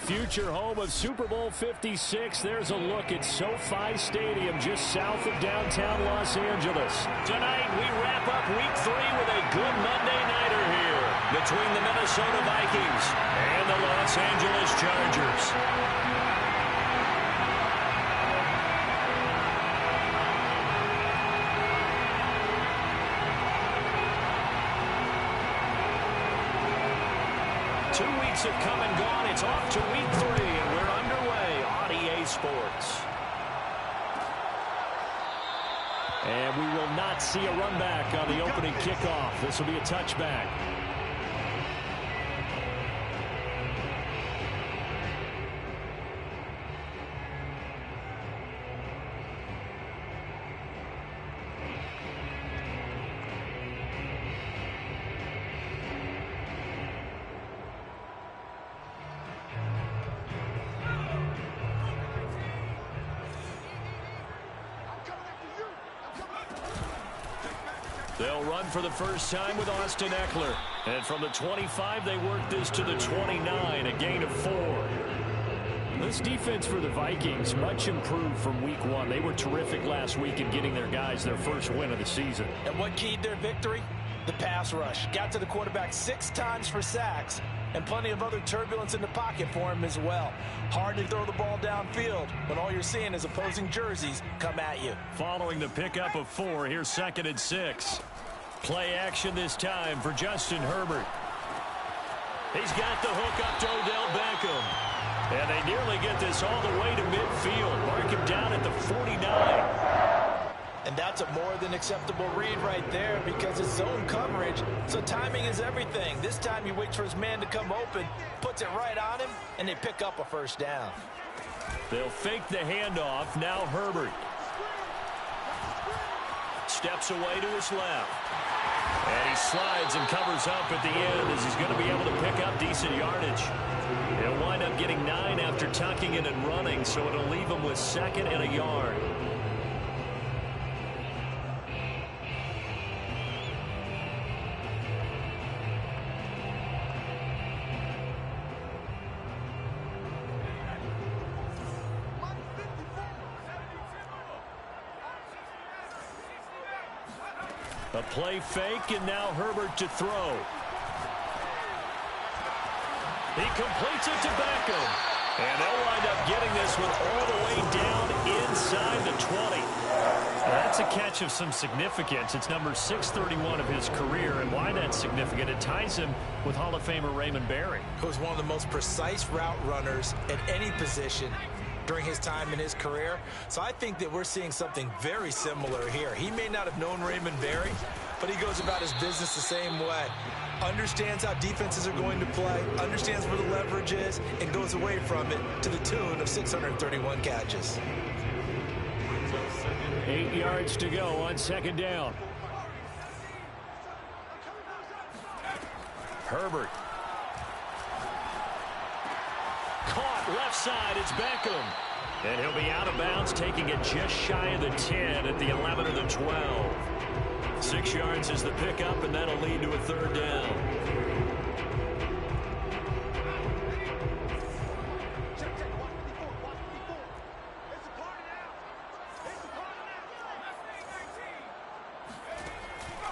future home of Super Bowl 56. There's a look at SoFi Stadium just south of downtown Los Angeles. Tonight, we wrap up Week 3 with a good Monday nighter here between the Minnesota Vikings and the Los Angeles Chargers. Have come and gone. It's off to Week 3, and we're underway on EA Sports. And we will not see a run back on the opening kickoff. This will be a touchback. They'll run for the first time with Austin Eckler. And from the 25, they work this to the 29, a gain of 4. This defense for the Vikings, much improved from Week 1. They were terrific last week in getting their guys their first win of the season. And what keyed their victory? The pass rush. Got to the quarterback 6 times for sacks, and plenty of other turbulence in the pocket for him as well. Hard to throw the ball downfield when all you're seeing is opposing jerseys come at you. Following the pickup of 4, here's 2nd and 6. Play action this time for Justin Herbert. He's got the hook up to Odell Beckham. And they nearly get this all the way to midfield. Mark him down at the 49. And that's a more than acceptable read right there because it's zone coverage, so timing is everything. This time he waits for his man to come open, puts it right on him, and they pick up a first down. They'll fake the handoff. Now Herbert steps away to his left. And he slides and covers up at the end as he's going to be able to pick up decent yardage. He'll wind up getting 9 after tucking it and running, so it'll leave him with 2nd and a yard. A play fake, and now Herbert to throw. He completes it to Beckham. And they'll wind up getting this one all the way down inside the 20. That's a catch of some significance. It's number 631 of his career. And why that's significant, it ties him with Hall of Famer Raymond Berry, who's one of the most precise route runners at any position during his time in his career. So I think that we're seeing something very similar here. He may not have known Raymond Berry, but he goes about his business the same way. Understands how defenses are going to play, understands where the leverage is, and goes away from it to the tune of 631 catches. 8 yards to go on 2nd down. Herbert. Caught left side, it's Beckham. And he'll be out of bounds, taking it just shy of the 10 at the 11 or the 12. 6 yards is the pickup, and that'll lead to a 3rd down.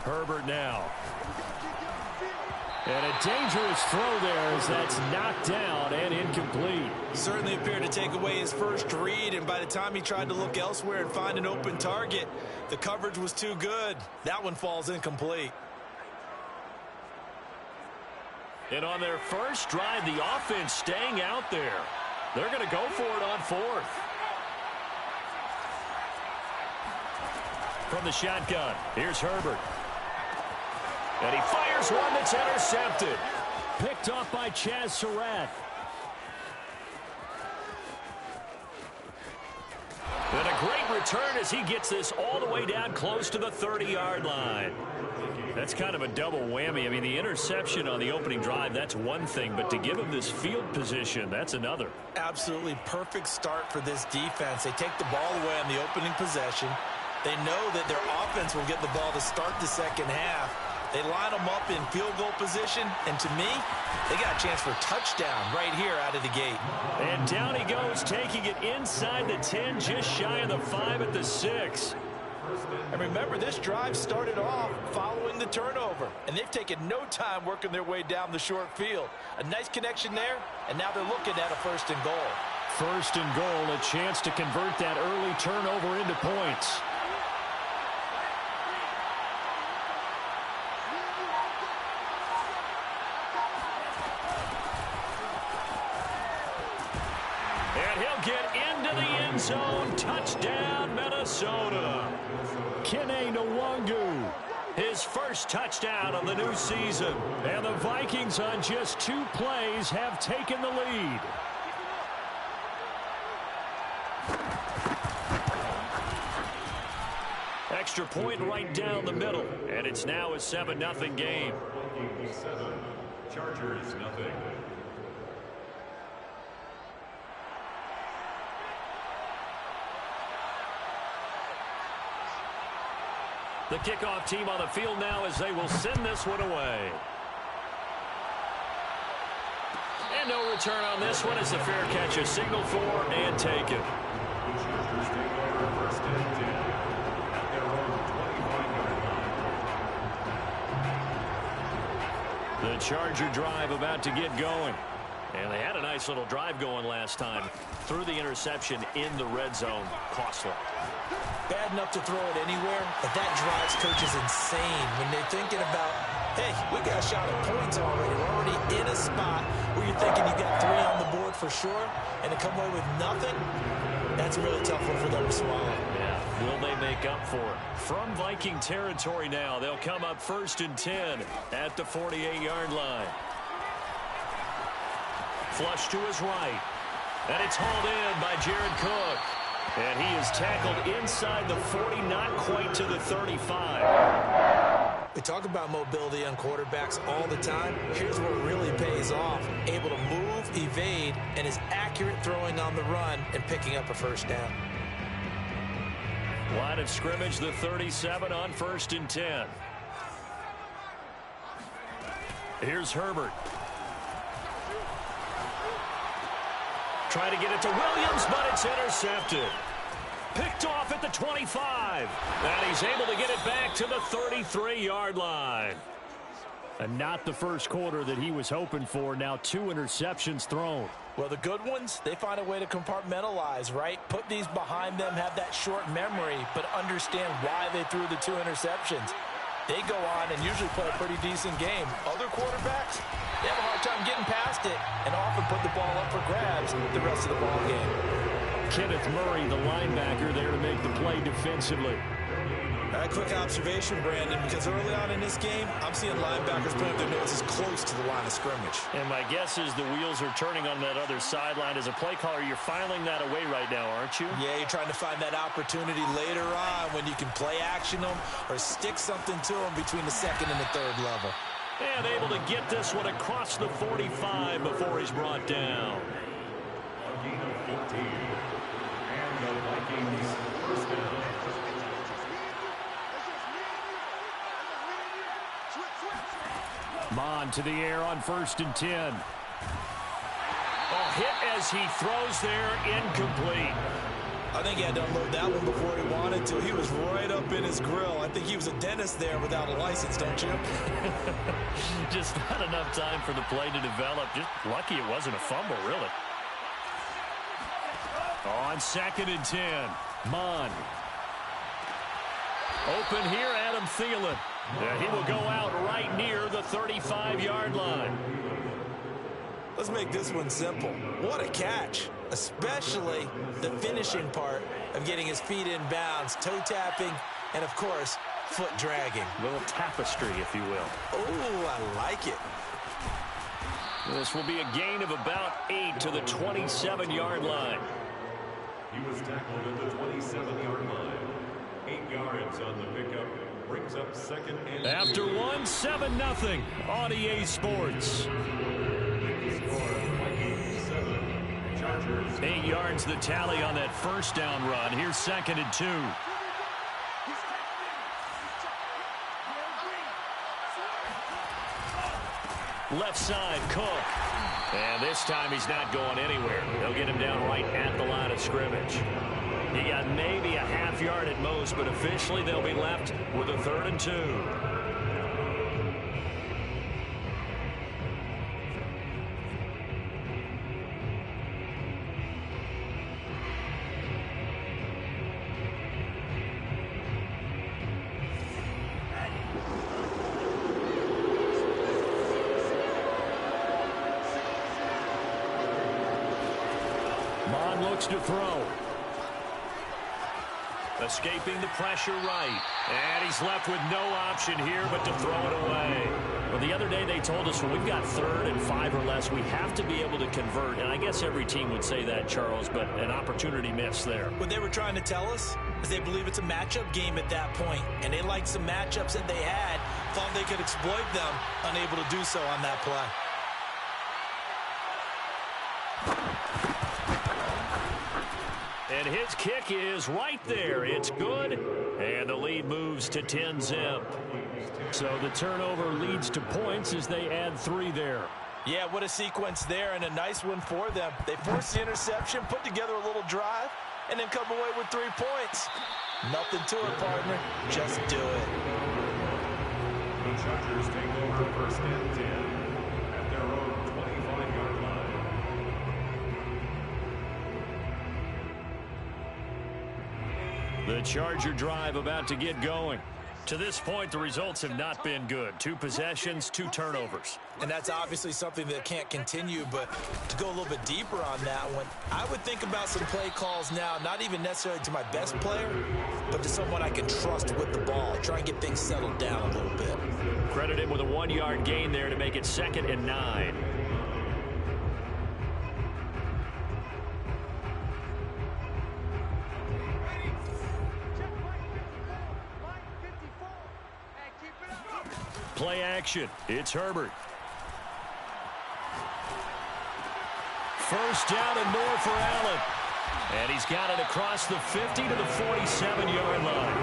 Herbert now. And a dangerous throw there as that's knocked down and incomplete. Certainly appeared to take away his first read, and by the time he tried to look elsewhere and find an open target, the coverage was too good. That one falls incomplete. And on their first drive, the offense staying out there. They're going to go for it on 4th. From the shotgun, here's Herbert. And he fires one that's intercepted. Picked off by Chaz Surratt. And a great return as he gets this all the way down close to the 30-yard line. That's kind of a double whammy. I mean, the interception on the opening drive, that's one thing. But to give him this field position, that's another. Absolutely perfect start for this defense. They take the ball away on the opening possession. They know that their offense will get the ball to start the second half. They line them up in field goal position, and to me, they got a chance for a touchdown right here out of the gate. And down he goes, taking it inside the 10, just shy of the 5 at the 6. And remember, this drive started off following the turnover, and they've taken no time working their way down the short field. A nice connection there, and now they're looking at a 1st and goal. 1st and goal, a chance to convert that early turnover into points. And he'll get into the end zone. Touchdown, Minnesota. Kene Nwangu, his first touchdown of the new season. And the Vikings on just 2 plays have taken the lead. Extra point right down the middle. And it's now a 7-0 game. Chargers nothing. The kickoff team on the field now as they will send this one away. And no return on this one as the fair catch is signaled for and taken. The Charger drive about to get going. And they had a nice little drive going last time. Threw the interception in the red zone. Costly. Bad enough to throw it anywhere, but that drives coaches insane when they're thinking about, hey, we got a shot at points already. We're already in a spot where you're thinking you got 3 on the board for sure, and to come away with nothing, that's a really tough one for them to swallow. Yeah, will they make up for it? From Viking territory now, they'll come up 1st and 10 at the 48-yard line. Flush to his right. And it's hauled in by Jared Cook. And he is tackled inside the 40, not quite to the 35. We talk about mobility on quarterbacks all the time. Here's where it really pays off. Able to move, evade, and is accurate throwing on the run and picking up a 1st down. Line of scrimmage, the 37 on 1st and 10. Here's Herbert. Trying to get it to Williams, but it's intercepted. Picked off at the 25. And he's able to get it back to the 33-yard line. And not the first quarter that he was hoping for. Now 2 interceptions thrown. Well, the good ones, they find a way to compartmentalize, right? Put these behind them, have that short memory, but understand why they threw the 2 interceptions. They go on and usually play a pretty decent game. Other quarterbacks, they have a hard time getting past it and often put the ball up for grabs the rest of the ball game. Kenneth Murray, the linebacker, there to make the play defensively. A quick observation, Brandon, because early on in this game, I'm seeing linebackers putting their noses close to the line of scrimmage. And my guess is the wheels are turning on that other sideline. As a play caller, you're filing that away right now, aren't you? Yeah, you're trying to find that opportunity later on when you can play action them or stick something to them between the 2nd and the 3rd level. And able to get this one across the 45 before he's brought down. A gain of 14. And the Vikings 1st down. Mon to the air on 1st and 10. Oh, hit as he throws there, incomplete. I think he had to unload that one before he wanted to. He was right up in his grill. I think he was a dentist there without a license, don't you? Just not enough time for the play to develop. Just lucky it wasn't a fumble, really. On 2nd and 10, Mon. Open here, Adam Thielen. And he will go out right near the 35-yard line. Let's make this one simple. What a catch, especially the finishing part of getting his feet in bounds, toe tapping, and, of course, foot dragging. A little tapestry, if you will. Oh, I like it. This will be a gain of about 8 to the 27-yard line. He was tackled at the 27-yard line. 8 yards on the pickup. Brings up 2nd and 2. After 1, 7-0 on EA Sports. 8 yards the tally on that 1st down run. Here's 2nd and 2. Left side, Cook. And this time he's not going anywhere. They'll get him down right at the line of scrimmage. He got maybe a half yard at most, but officially they'll be left with a 3rd and 2. To throw. Escaping the pressure right. And he's left with no option here but to throw it away. Well, the other day they told us when we've got 3rd and 5 or less, we have to be able to convert. And I guess every team would say that, Charles, but an opportunity missed there. What they were trying to tell us is they believe it's a matchup game at that point. And they liked some matchups that they had, thought they could exploit them, unable to do so on that play. And his kick is right there. It's good. And the lead moves to 10-zip. So the turnover leads to points as they add 3 there. Yeah, what a sequence there, and a nice one for them. They force the interception, put together a little drive, and then come away with 3 points. Nothing to it, partner. Just do it. The Chargers take over 1st and 10 at their own 25-yard line. The Charger drive about to get going. To this point, the results have not been good. 2 possessions, 2 turnovers. And that's obviously something that can't continue, but to go a little bit deeper on that one, I would think about some play calls now, not even necessarily to my best player, but to someone I can trust with the ball. Try and get things settled down a little bit. Credit him with a 1-yard gain there to make it 2nd and 9. Play action. It's Herbert. 1st down and more for Allen. And he's got it across the 50 to the 47-yard line.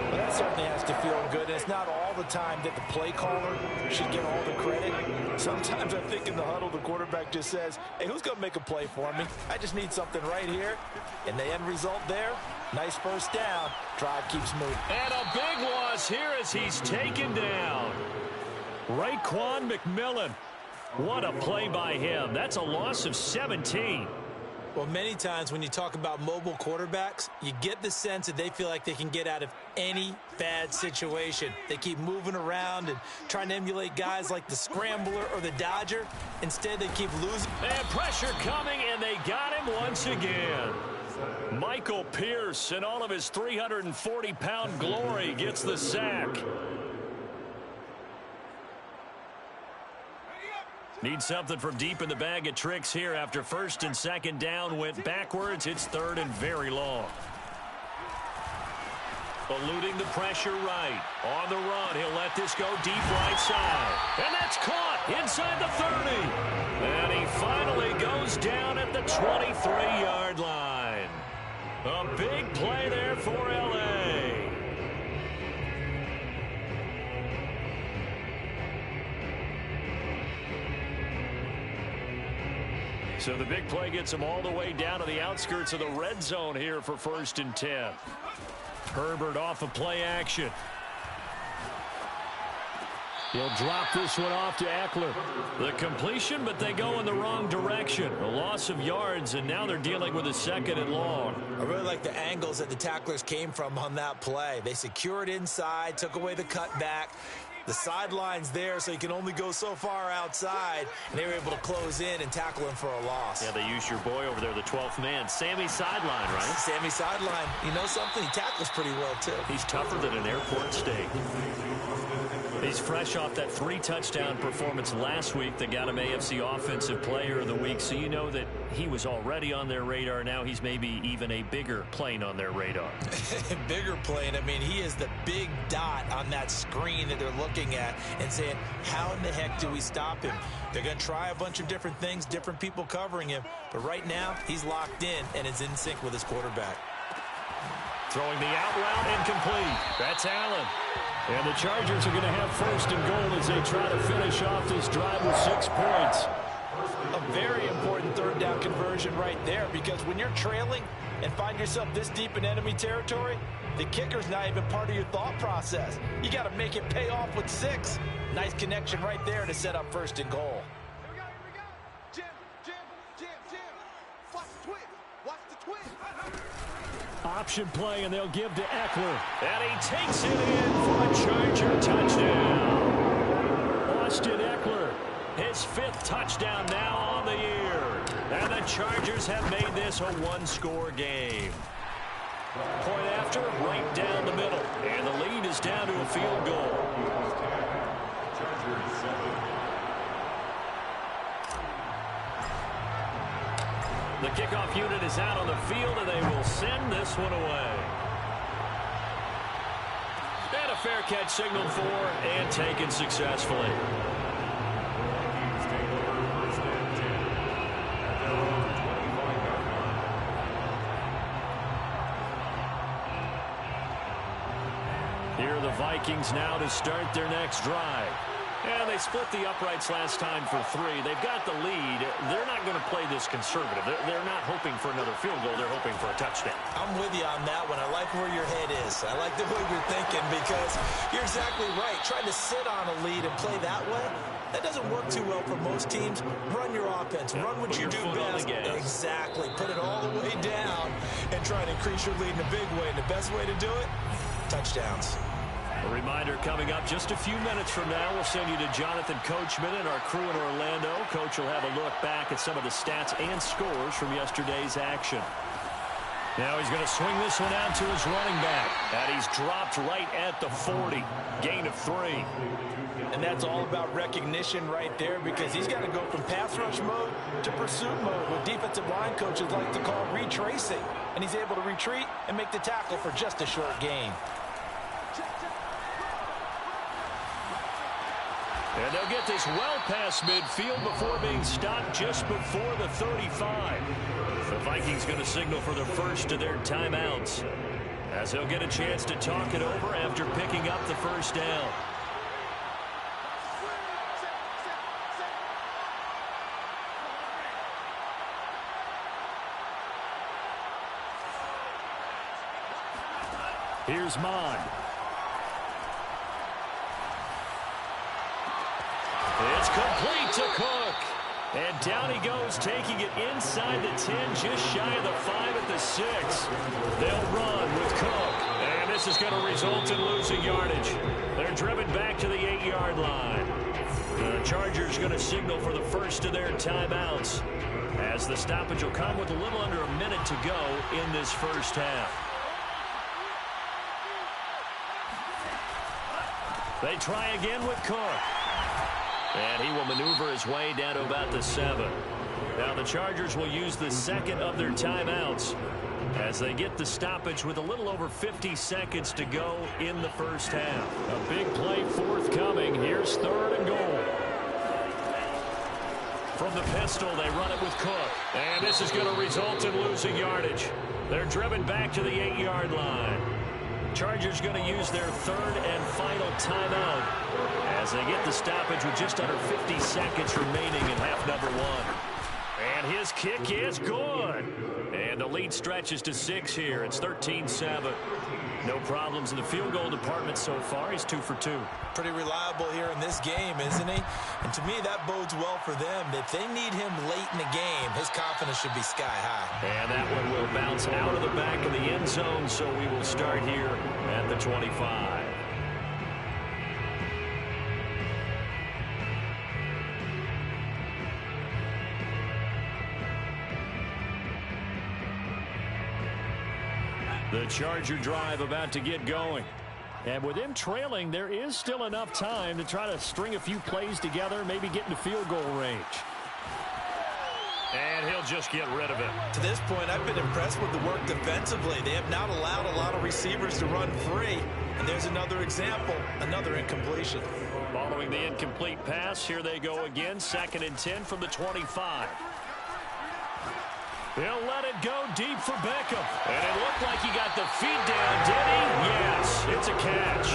Well, that certainly has to feel good. And it's not all the time that the play caller should get all the credit. Sometimes I think in the huddle, the quarterback just says, hey, who's going to make a play for me? I just need something right here. And the end result there, nice 1st down. Drive keeps moving. And a big loss here as he's taken down. Raekwon McMillan. What a play by him. That's a loss of 17. Well, many times when you talk about mobile quarterbacks, you get the sense that they feel like they can get out of any bad situation. They keep moving around and trying to emulate guys like the Scrambler or the Dodger. Instead, they keep losing. And pressure coming, and they got him once again. Michael Pierce, in all of his 340-pound glory, gets the sack. Need something from deep in the bag of tricks here after 1st and 2nd down went backwards. It's 3rd and very long. Eluding the pressure right. On the run, he'll let this go deep right side. And that's caught inside the 30. And he finally goes down at the 23-yard line. A big play there for L.A. So the big play gets him all the way down to the outskirts of the red zone here for 1st and 10. Herbert off of play action. He'll drop this one off to Eckler. The completion, but they go in the wrong direction. A loss of yards, and now they're dealing with a 2nd and long. I really like the angles that the tacklers came from on that play. They secured inside, took away the cutback. The sideline's there, so you can only go so far outside, and they were able to close in and tackle him for a loss. Yeah, they used your boy over there, the 12th man, Sammy Sideline, right? Sammy Sideline. You know something? He tackles pretty well, too. He's tougher than an airport steak. He's fresh off that 3-touchdown performance last week that got him AFC Offensive Player of the Week, so you know that he was already on their radar. Now he's maybe even a bigger plane on their radar. Bigger plane. I mean, he is the big dot on that screen that they're looking at and saying, how in the heck do we stop him? They're going to try a bunch of different things, different people covering him, but right now he's locked in and is in sync with his quarterback. Throwing the out route incomplete. That's Allen. And the Chargers are going to have first and goal as they try to finish off this drive with 6 points. A very important third down conversion right there, because when you're trailing and find yourself this deep in enemy territory, the kicker's not even part of your thought process. You got to make it pay off with 6. Nice connection right there to set up first and goal. Here we go. Jim. Watch the twist. Watch the twist. Option play, and they'll give to Eckler. And he takes it in for a Charger touchdown. Austin Eckler, his 5th touchdown now on the year. And the Chargers have made this a 1-score game. Point after, right down the middle. And the lead is down to a field goal. The kickoff unit is out on the field, and they will send this one away. And a fair catch signaled for and taken successfully. Here are the Vikings now to start their next drive. And they split the uprights last time for 3. They've got the lead. They're not going to play this conservative. They're not hoping for another field goal. They're hoping for a touchdown. I'm with you on that one. I like where your head is. I like the way you're thinking, because you're exactly right. Trying to sit on a lead and play that way, that doesn't work too well for most teams. Run your offense. Run what you do best. Exactly. Put it all the way down and try to increase your lead in a big way. And the best way to do it, touchdowns. A reminder coming up just a few minutes from now. We'll send you to Jonathan Coachman and our crew in Orlando. Coach will have a look back at some of the stats and scores from yesterday's action. Now he's going to swing this one out to his running back. And he's dropped right at the 40. Gain of 3. And that's all about recognition right there, because he's got to go from pass rush mode to pursuit mode, what defensive line coaches like to call retracing. And he's able to retreat and make the tackle for just a short gain. And they'll get this well past midfield before being stopped just before the 35. The Vikings going to signal for the first of their timeouts, as they'll get a chance to talk it over after picking up the first down. Here's Mond. It's complete to Cook. And down he goes, taking it inside the 10, just shy of the 5 at the 6. They'll run with Cook. And this is going to result in losing yardage. They're driven back to the 8-yard line. The Chargers going to signal for the first of their timeouts, as the stoppage will come with a little under a minute to go in this first half. They try again with Cook. And he will maneuver his way down to about the 7. Now the Chargers will use the second of their timeouts as they get the stoppage with a little over 50 seconds to go in the first half. A big play forthcoming. Here's 3rd and goal. From the pistol, they run it with Cook. And this is going to result in losing yardage. They're driven back to the 8-yard line. Chargers going to use their 3rd and final timeout as they get the stoppage with just under 50 seconds remaining in half number 1. And his kick is good. And the lead stretches to 6 here. It's 13-7. No problems in the field goal department so far. He's 2 for 2. Pretty reliable here in this game, isn't he? And to me, that bodes well for them. If they need him late in the game, his confidence should be sky high. And that one will bounce out of the back of the end zone, so we will start here at the 25. The Charger drive about to get going. And with them trailing, there is still enough time to try to string a few plays together, maybe get into field goal range. And he'll just get rid of it. To this point, I've been impressed with the work defensively. They have not allowed a lot of receivers to run free. And there's another example, another incompletion. Following the incomplete pass, here they go again, 2nd and 10 from the 25. He'll let it go deep for Beckham. And it looked like he got the feet down, did he? Yes, it's a catch.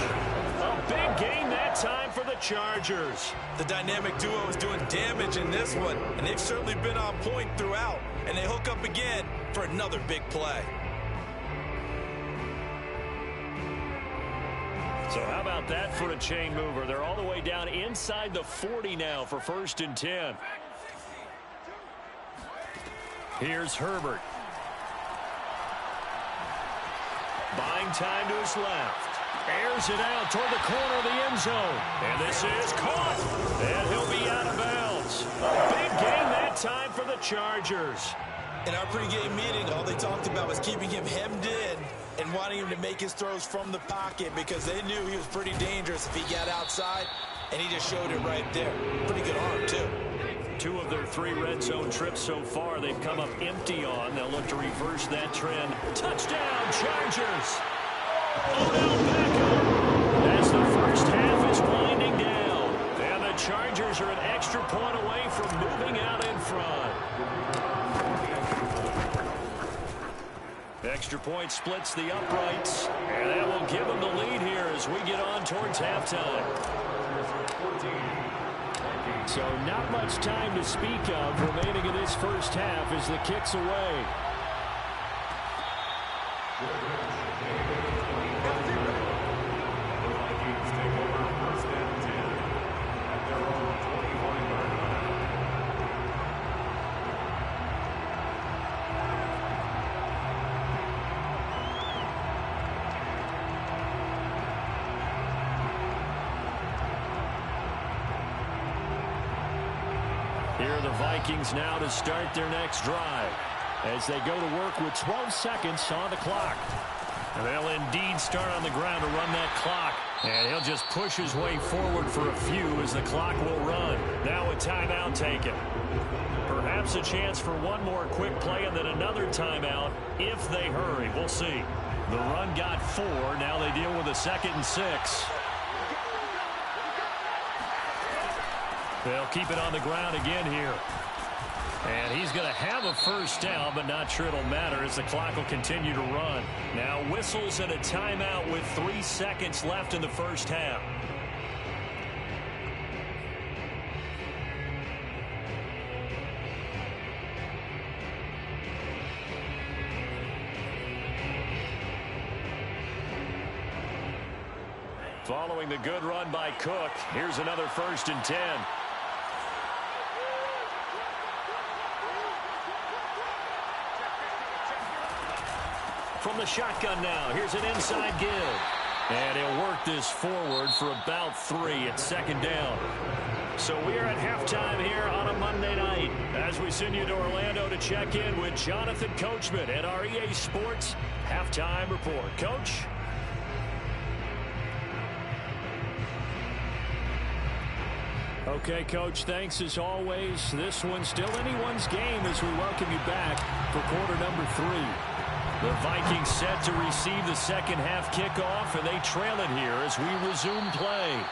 A Big gain that time for the Chargers. The dynamic duo is doing damage in this one, and they've certainly been on point throughout. And they hook up again for another big play. So how about that for a chain mover? They're all the way down inside the 40 now for 1st and 10. Here's Herbert. Buying time to his left. Airs it out toward the corner of the end zone. And this is caught. And he'll be out of bounds. Big gain that time for the Chargers. In our pregame meeting, all they talked about was keeping him hemmed in and wanting him to make his throws from the pocket because they knew he was pretty dangerous if he got outside, and he just showed it right there. Pretty good arm, too. 2 of their 3 red zone trips so far they've come up empty on. They'll look to reverse that trend. Touchdown, Chargers! Odell Beckham as the first half is winding down. And the Chargers are an extra point away from moving out in front. Extra point splits the uprights. And that will give them the lead here as we get on towards halftime. So not much time to speak of remaining in this first half as the kick's away. Here are the Vikings now to start their next drive as they go to work with 12 seconds on the clock. And they'll indeed start on the ground to run that clock. And he'll just push his way forward for a few as the clock will run. Now a timeout taken. Perhaps a chance for one more quick play and then another timeout if they hurry. We'll see. The run got 4. Now they deal with a 2nd and 6. They'll keep it on the ground again here. And he's going to have a first down, but not sure it'll matter as the clock will continue to run. Now whistles and a timeout with 3 seconds left in the first half. Following the good run by Cook, here's another 1st and 10. From the shotgun now, here's an inside give. And he'll work this forward for about 3 at 2nd down. So we are at halftime here on a Monday night as we send you to Orlando to check in with Jonathan Coachman at our EA Sports Halftime Report. Coach? Okay, Coach, thanks as always. This one's still anyone's game as we welcome you back for quarter number 3. The Vikings set to receive the second half kickoff, and they trail it here as we resume play.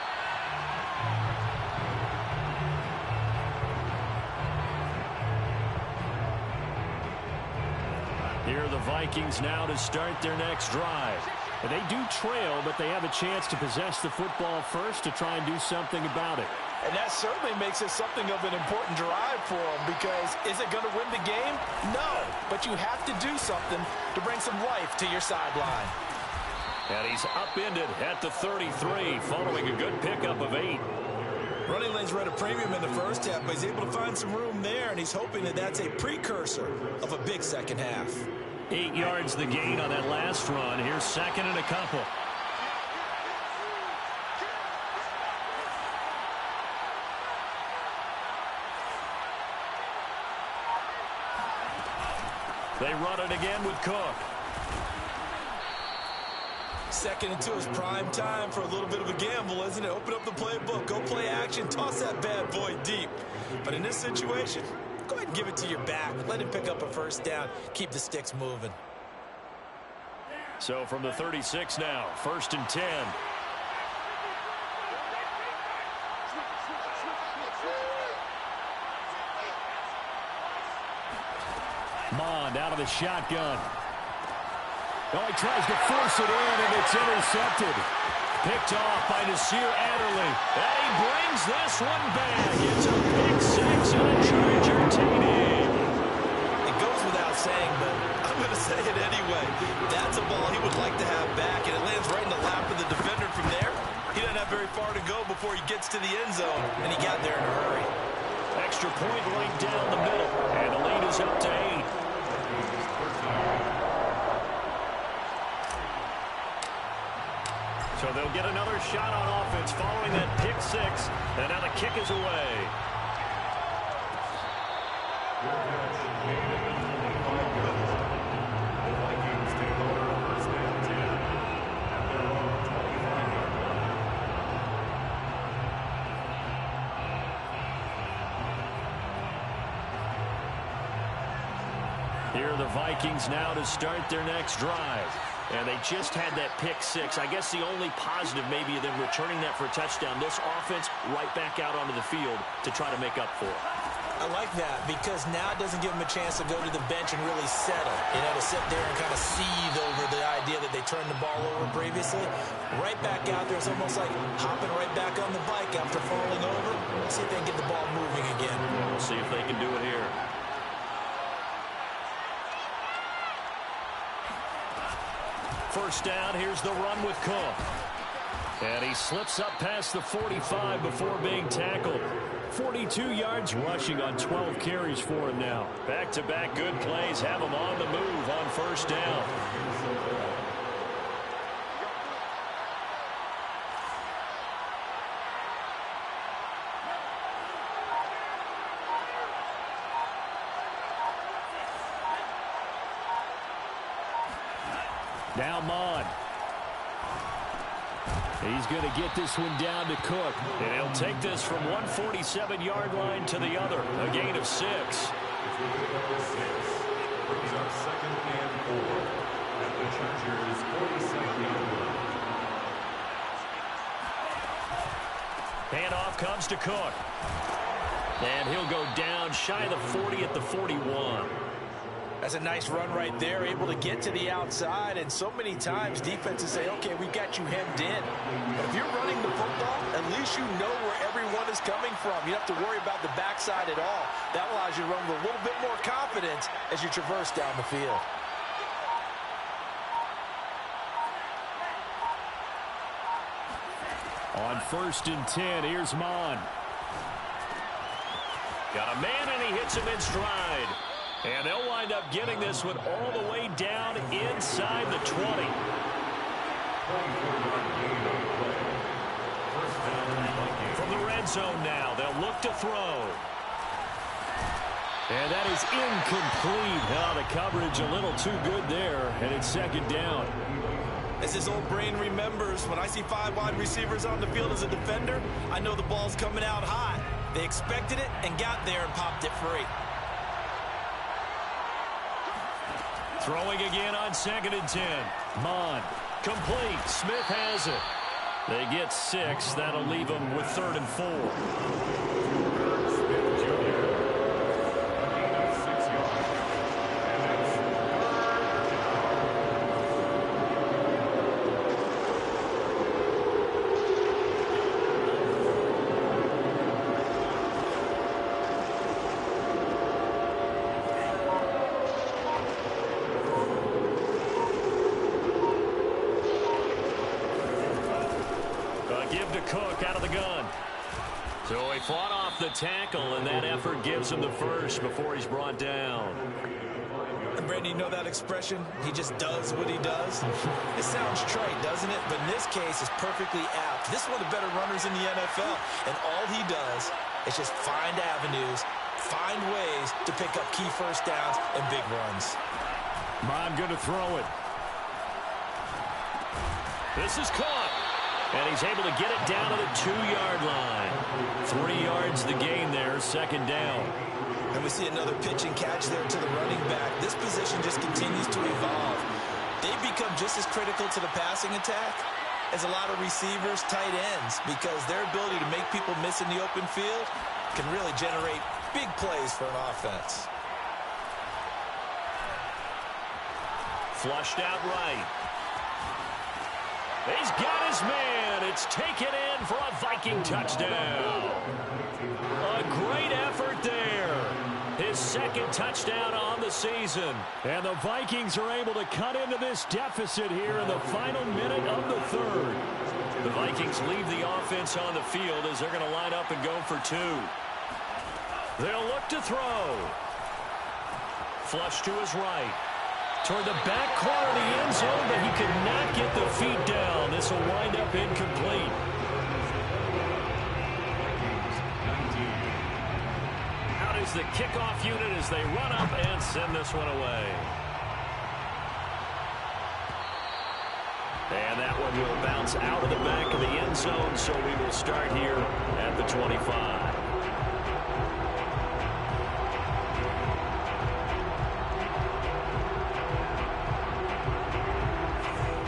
Here are the Vikings now to start their next drive. And they do trail, but they have a chance to possess the football first to try and do something about it. And that certainly makes it something of an important drive for them because is it going to win the game? No, but you have to do something to bring some life to your sideline. And he's upended at the 33 following a good pickup of 8. Running lanes were at a premium in the first half, but he's able to find some room there, and he's hoping that that's a precursor of a big second half. 8 yards the gain on that last run. Here's 2nd and a couple. They run it again with Cook. 2nd and 2 is prime time for a little bit of a gamble, isn't it? Open up the playbook, go play action, toss that bad boy deep. But in this situation, go ahead and give it to your back. Let him pick up a first down. Keep the sticks moving. So from the 36 now, 1st and 10. Mond out of the shotgun. Oh, he tries to force it in, and it's intercepted. picked off by Nasir Adderley. And he brings this one back. It's a pick six and a Charger TD. It goes without saying, but I'm going to say it anyway. That's a ball he would like to have back, and it lands right in the lap of the defender from there. He doesn't have very far to go before he gets to the end zone, and he got there in a hurry. Extra point right down the middle, and the lead is up to 8. So they'll get another shot on offense following that pick six, and now the kick is away. The Vikings take over first and 10 at their own 25-yard line. Here are the Vikings now to start their next drive. And they just had that pick six. I guess the only positive maybe of them returning that for a touchdown. This offense right back out onto the field to try to make up for it. I like that because now it doesn't give them a chance to go to the bench and really settle. To sit there and kind of seethe over the idea that they turned the ball over previously. Right back out there, it's almost like hopping right back on the bike after falling over. Let's see if they can get the ball moving again. We'll see if they can do it here. First down, here's the run with Cook. And he slips up past the 45 before being tackled. 42 yards rushing on 12 carries for him now. Back-to-back good plays have him on the move on first down. Now Mond. He's going to get this one down to Cook. And he'll take this from 147-yard line to the other. A gain of 6. Brings up second and 4 at the Chargers' 47-yard line. Handoff comes to Cook. And he'll go down shy of the 40 at the 41. That's a nice run right there, able to get to the outside. And so many times defenses say, okay, we've got you hemmed in. But if you're running the football, at least you know where everyone is coming from. You don't have to worry about the backside at all. That allows you to run with a little bit more confidence as you traverse down the field. On first and 10, here's Mond. Got a man, and he hits him in stride. And they'll wind up getting this one all the way down inside the 20. From the red zone now, they'll look to throw. And that is incomplete. Oh, the coverage a little too good there, and it's second down. As his old brain remembers, when I see 5 wide receivers on the field as a defender, I know the ball's coming out hot. They expected it and got there and popped it free. Throwing again on second and 10. Mond, complete. Smith has it. They get 6. That'll leave them with 3rd and 4. Smith Jr. A gain of 6 yards. And it's give to Cook out of the gun. So he fought off the tackle, and that effort gives him the first before he's brought down. And Brandon, you know that expression? He just does what he does. It sounds trite, doesn't it? But in this case, it's perfectly apt. This is one of the better runners in the NFL. And all he does is just find avenues, find ways to pick up key first downs and big runs. Mond going to throw it. This is caught. And he's able to get it down to the 2-yard line. 3 yards the gain there, second down. And we see another pitch and catch there to the running back. This position just continues to evolve. They become just as critical to the passing attack as a lot of receivers, tight ends, because their ability to make people miss in the open field can really generate big plays for an offense. Flushed out right. He's got his man. It's taken in for a Viking touchdown. A great effort there. His second touchdown on the season. And the Vikings are able to cut into this deficit here in the final minute of the third. The Vikings leave the offense on the field as they're going to line up and go for two. They'll look to throw. Flush to his right. Toward the back corner of the end zone, but he could not get the feet down. This will wind up incomplete. Out is the kickoff unit as they run up and send this one away. And that one will bounce out of the back of the end zone, so we will start here at the 25.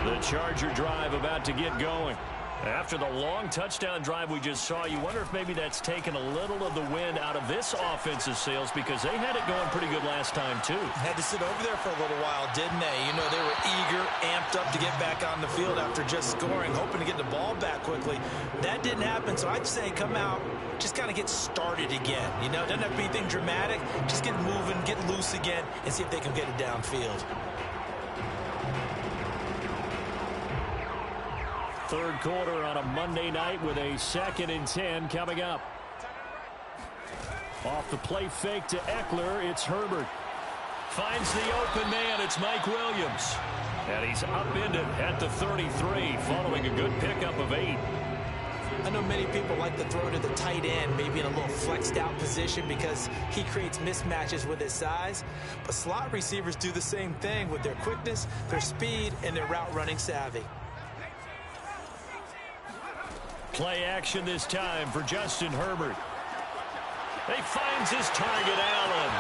The Charger drive about to get going. After the long touchdown drive we just saw, you wonder if maybe that's taken a little of the wind out of this offensive sails because they had it going pretty good last time, too. Had to sit over there for a little while, didn't they? You know, they were eager, amped up to get back on the field after just scoring, hoping to get the ball back quickly. That didn't happen, so I'd say come out, just kind of get started again. You know, doesn't have to be anything dramatic. Just get moving, get loose again, and see if they can get it downfield. Third quarter on a Monday night with a 2nd and 10 coming up. Off the play fake to Eckler, it's Herbert. Finds the open man, it's Mike Williams. And he's upended at the 33, following a good pickup of 8. I know many people like to throw to the tight end, maybe in a little flexed out position because he creates mismatches with his size. But slot receivers do the same thing with their quickness, their speed, and their route running savvy. Play action this time for Justin Herbert. He finds his target, Allen.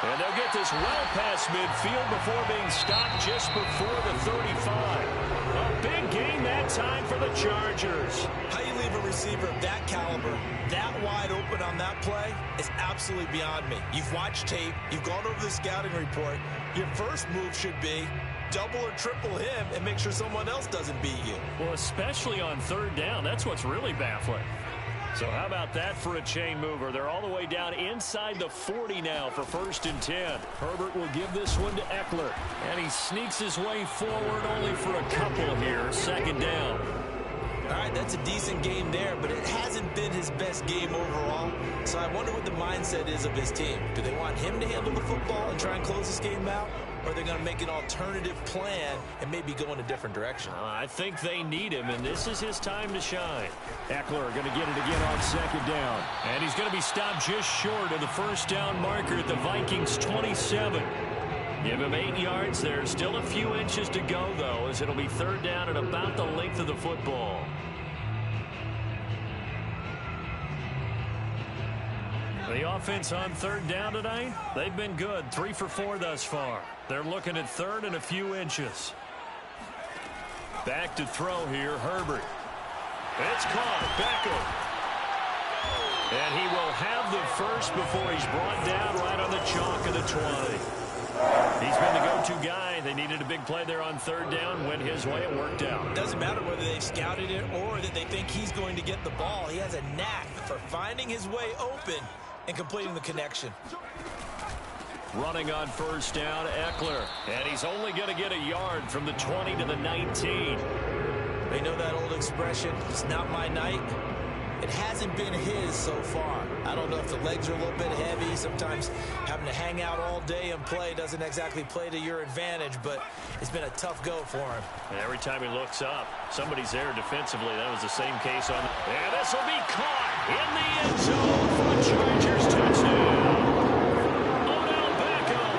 And they'll get this well past midfield before being stopped just before the 35. A big gain that time for the Chargers. How you leave a receiver of that caliber, that wide open on that play is absolutely beyond me. You've watched tape. You've gone over the scouting report. Your first move should be double or triple him and make sure someone else doesn't beat you. Well, especially on third down. That's what's really baffling. So how about that for a chain mover? They're all the way down inside the 40 now for 1st and 10. Herbert will give this one to Eckler. And he sneaks his way forward only for a couple here. 2nd down. All right, that's a decent game there, but it hasn't been his best game overall. So I wonder what the mindset is of his team. Do they want him to handle the football and try and close this game out? Or are they going to make an alternative plan and maybe go in a different direction? I think they need him, and this is his time to shine. Eckler going to get it again on 2nd down. And he's going to be stopped just short of the 1st down marker at the Vikings' 27. Give him 8 yards. There's still a few inches to go, though, as it'll be 3rd down at about the length of the football. The offense on 3rd down tonight, they've been good. 3 for 4 thus far. They're looking at 3rd and a few inches. Back to throw here, Herbert. It's caught, Beckham. And he will have the first before he's brought down right on the chalk of the 20. He's been the go-to guy. They needed a big play there on 3rd down. Went his way. It worked out. Doesn't matter whether they've scouted it or that they think he's going to get the ball. He has a knack for finding his way open and completing the connection. Running on 1st down, Eckler. And he's only going to get a yard from the 20 to the 19. They know that old expression, it's not my night. It hasn't been his so far. I don't know if the legs are a little bit heavy. Sometimes having to hang out all day and play doesn't exactly play to your advantage, but it's been a tough go for him. And every time he looks up, somebody's there defensively. That was the same case on. And this will be caught in the end zone for a Chargers touchdown. Odell Beckham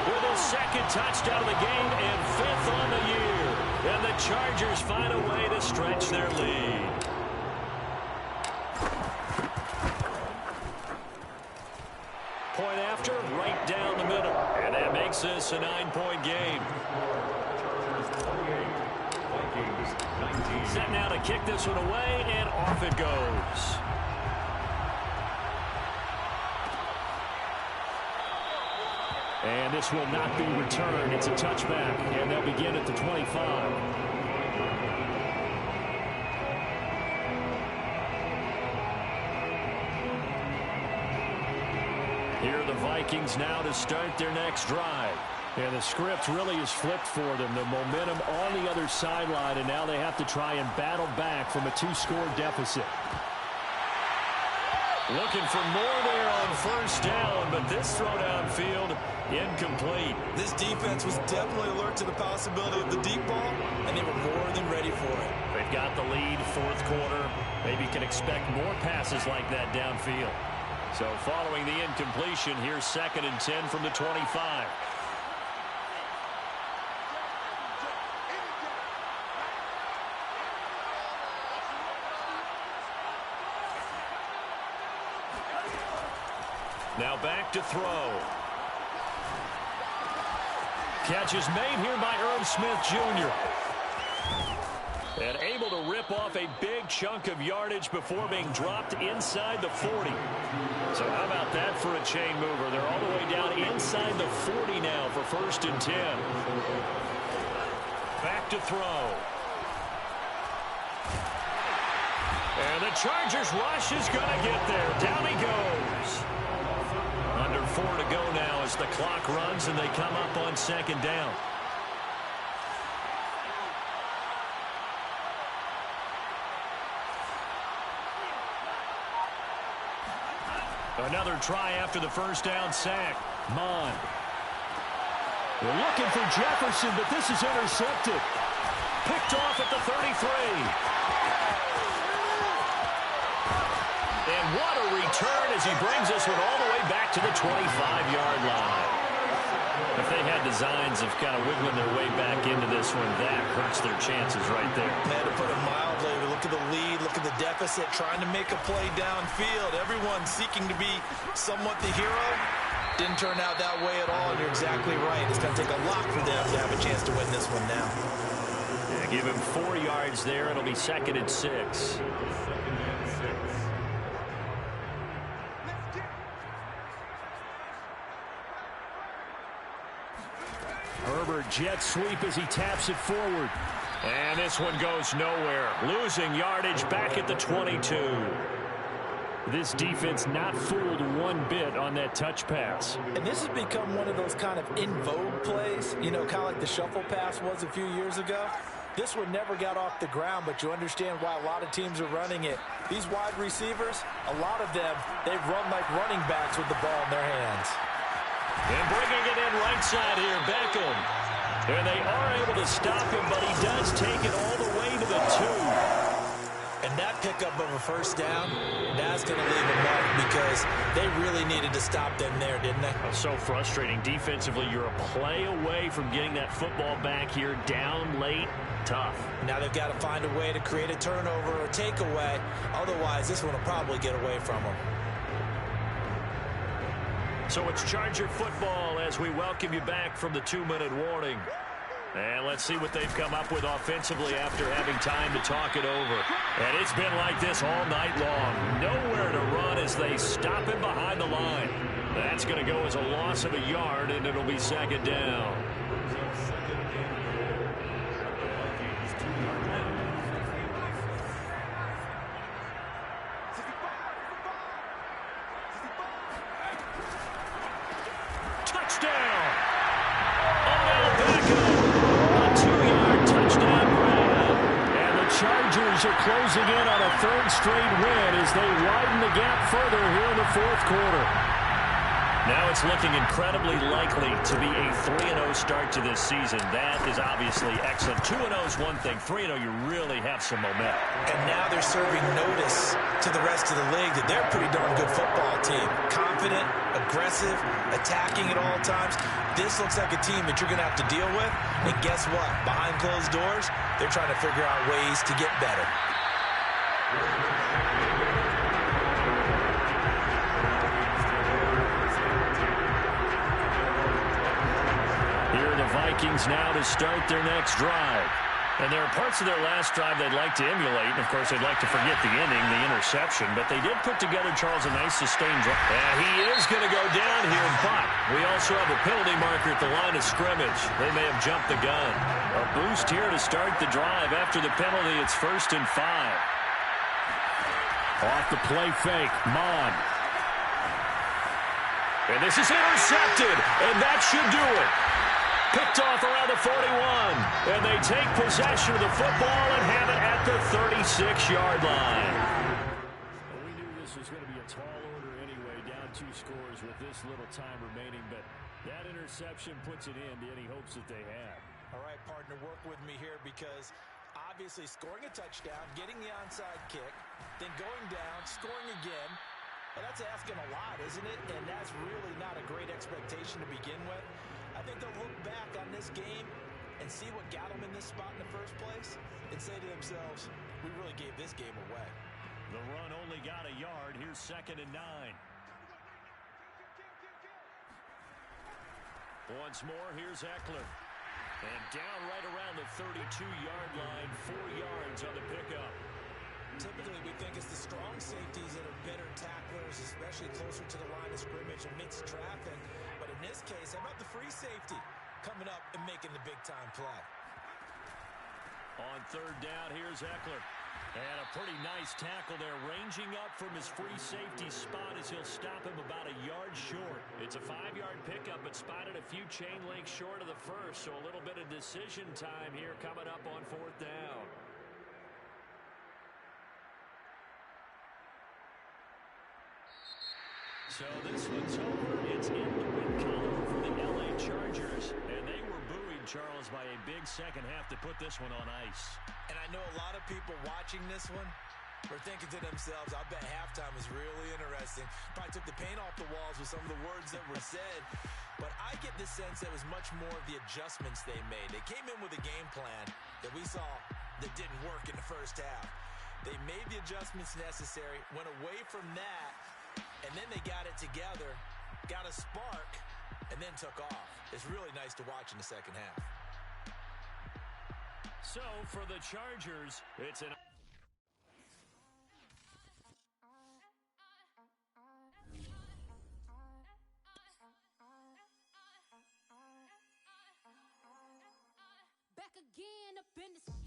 with his 2nd touchdown of the game and 5th on the year. And the Chargers find a way to stretch their lead. Point after, right down the middle. And that makes this a 9-point game. Set now to kick this one away, and off it goes. And this will not be returned. It's a touchback, and they'll begin at the 25. Here are the Vikings now to start their next drive. And the script really is flipped for them. The momentum on the other sideline, and now they have to try and battle back from a 2-score deficit. Looking for more there on first down, but this throw downfield incomplete. This defense was definitely alert to the possibility of the deep ball, and they were more than ready for it. They've got the lead, fourth quarter. Maybe you can expect more passes like that downfield. So following the incompletion, here's 2nd and 10 from the 25. Now back to throw. Catch is made here by Irv Smith Jr. And able to rip off a big chunk of yardage before being dropped inside the 40. So how about that for a chain mover? They're all the way down inside the 40 now for 1st and 10. Back to throw. And the Chargers rush is going to get there. Down he goes. Under 4 to go now as the clock runs and they come up on 2nd down. Another try after the first down sack. Mon. They're looking for Jefferson, but this is intercepted. Picked off at the 33. And what a return as he brings this one all the way back to the 25-yard line. If they had designs of kind of wiggling their way back into this one, that hurts their chances right there. Man, to put it mildly, look at the lead, look at the deficit, trying to make a play downfield. Everyone seeking to be somewhat the hero. Didn't turn out that way at all, and you're exactly right. It's going to take a lot for them to have a chance to win this one now. Yeah, give him 4 yards there. It'll be 2nd and 6. Herbert jet sweep as he taps it forward. And this one goes nowhere. Losing yardage back at the 22. This defense not fooled one bit on that touch pass. And this has become one of those kind of in vogue plays, you know, kind of like the shuffle pass was a few years ago. This one never got off the ground, but you understand why a lot of teams are running it. These wide receivers, a lot of them, they run like running backs with the ball in their hands. And bringing it in right side here, Beckham. And they are able to stop him, but he does take it all the way to the 2. And that pickup of a first down, that's going to leave a mark because they really needed to stop them there, didn't they? So frustrating. Defensively, you're a play away from getting that football back here. Down late, tough. Now they've got to find a way to create a turnover or takeaway. Otherwise, this one will probably get away from them. So it's Charger football as we welcome you back from the 2-minute warning. And let's see what they've come up with offensively after having time to talk it over. And it's been like this all night long. Nowhere to run as they stop him behind the line. That's going to go as a loss of a yard, and it'll be 2nd down. Closing in on a 3rd straight win as they widen the gap further here in the 4th quarter. Now it's looking incredibly likely to be a 3-0 start to this season. That is obviously excellent. 2-0 is one thing. 3-0, you really have some momentum. And now they're serving notice to the rest of the league that they're a pretty darn good football team. Confident, aggressive, attacking at all times. This looks like a team that you're going to have to deal with. And guess what? Behind closed doors, they're trying to figure out ways to get better. Here are the Vikings now to start their next drive. And there are parts of their last drive they'd like to emulate. And, of course, they'd like to forget the inning, the interception. But they did put together, Charles, a nice sustained drive. And he is going to go down here, but We also have a penalty marker at the line of scrimmage. They may have jumped the gun. A boost here to start the drive. After the penalty, it's 1st and 5. Off the play fake, Mon. And this is intercepted, and that should do it. Picked off around the 41, and they take possession of the football and have it at the 36-yard line. Well, we knew this was going to be a tall order anyway, down 2 scores with this little time remaining, but that interception puts it in to any hopes that they had. All right, partner, work with me here because obviously scoring a touchdown, getting the onside kick, then going down, scoring again. Well, that's asking a lot, isn't it? And that's really not a great expectation to begin with. I think they'll look back on this game and see what got them in this spot in the first place and say to themselves, we really gave this game away. The run only got a yard. Here's 2nd and 9. Once more, here's Eckler. And down right around the 32-yard line, 4 yards on the pickup. Typically, we think it's the strong safeties that are better tacklers, especially closer to the line of scrimmage amidst traffic. But in this case, how about the free safety coming up and making the big-time play? On 3rd down, here's Eckler. And a pretty nice tackle there, ranging up from his free safety spot as he'll stop him about a yard short. It's a 5-yard pickup, but spotted a few chain links short of the first, so a little bit of decision time here coming up on 4th down. So this one's over. It's in the win column for the L.A. Chargers, and they were buoyed, Charles, by a big second half to put this one on ice. And I know a lot of people watching this one were thinking to themselves, I bet halftime is really interesting. Probably took the paint off the walls with some of the words that were said. But I get the sense that was much more of the adjustments they made. They came in with a game plan that we saw that didn't work in the first half. They made the adjustments necessary, went away from that, and then they got it together, got a spark, and then took off. It's really nice to watch in the second half. So for the Chargers, it's an... Back again up in this